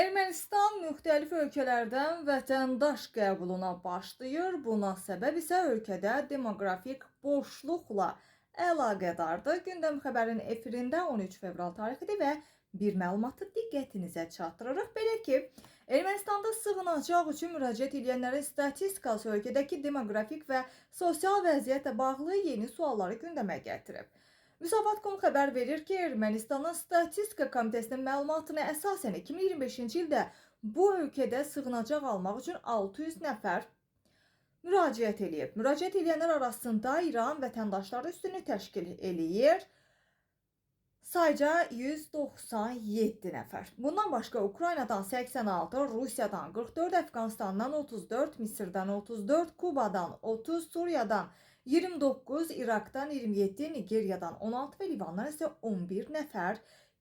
Ermənistan müxtəlif ölkələrdən vətəndaş qəbuluna başlayır. Buna səbəb isə ölkədə demoqrafik boşluqla əlaqədardır. Gündəm xəbərin efirində 13 fevral tarixidir və bir məlumatı diqqətinizə çatdırırıq. Belə ki, Ermənistanda sığınacaq üçün müraciət edənlərin statistikası ölkədəki demoqrafik və sosial vəziyyətlə bağlı yeni sualları gündəmə gətirib. Müsavat.com xəbər verir ki, Ermənistanın Statistika Komitəsinin məlumatına əsasən 2025-ci ildə bu ölkədə sığınacaq almaq üçün 600 nəfər müraciət edib. Müraciət edənlər arasında İran vətəndaşları üstünü təşkil eləyir. Sayca 197 nəfər. Bundan başqa Ukraynadan 86, Rusiyadan 44, Əfqanistandan 34, Misirdən 34, Kubadan 30, Suriyadan 29, İraqdan 27, Nigeriyadan 16 və Livandan isə 11 nəfər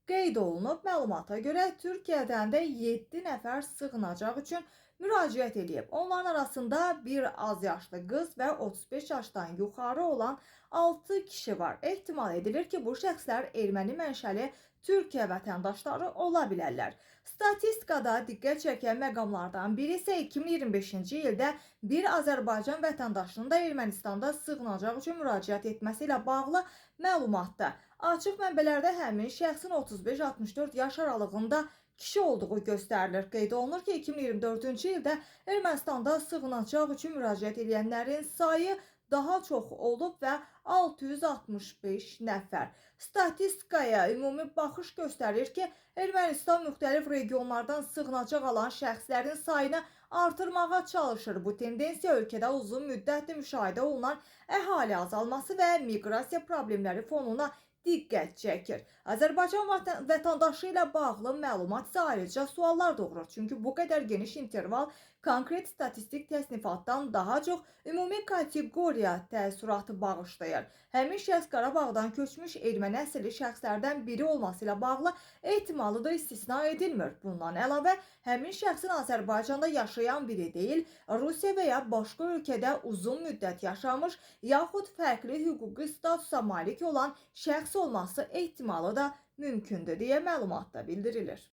qeyd olunub. Məlumata görə Türkiyədən də 7 nəfər sığınacaq üçün müraciət edib. Onların arasında bir az yaşlı qız və 35 yaşdan yuxarı olan 6 kişi var. Ehtimal edilir ki, bu şəxslər erməni mənşəli Türkiyə vətəndaşları ola bilərlər. Statistikada diqqət çəkən məqamlardan biri isə 2025-ci ildə bir Azərbaycan vətəndaşının da Ermənistanda sığınacaq üçün müraciət etməsi ilə bağlı məlumatdır. Açıq mənbələrdə həmin şəxsin 35-64 yaş aralığında kişi olduğu göstərilir. Qeyd olunur ki, 2024-cü ildə Ermənistanda sığınacaq üçün müraciət edənlərin sayı daha çox olub və 665 nəfər. Statistikaya ümumi baxış göstərir ki, Ermənistan müxtəlif regionlardan sığınacaq alan şəxslərin sayını artırmağa çalışır. Bu tendensiya ölkədə uzun müddətli müşahidə olunan əhali azalması və miqrasiya problemləri fonuna diqqət çəkir. Azərbaycan vətəndaşı ilə bağlı məlumat isə ayrıca suallar doğurur. Çünki bu qədər geniş interval konkret statistik təsnifatdan daha çox ümumi kateqoriya təəssüratı bağışlayır. Həmin şəxs Qarabağdan köçmüş erməni əsilli şəxslərdən biri olması ilə bağlı ehtimalı da istisna edilmir. Bundan əlavə, həmin şəxsin Azərbaycanda yaşayan biri deyil, Rusiya və ya başqa ölkədə uzun müddət yaşamış, yaxud fərqli hüquqi statusa malik olan şəxs olması ehtimalı da mümkündür deyə məlumatda bildirilir.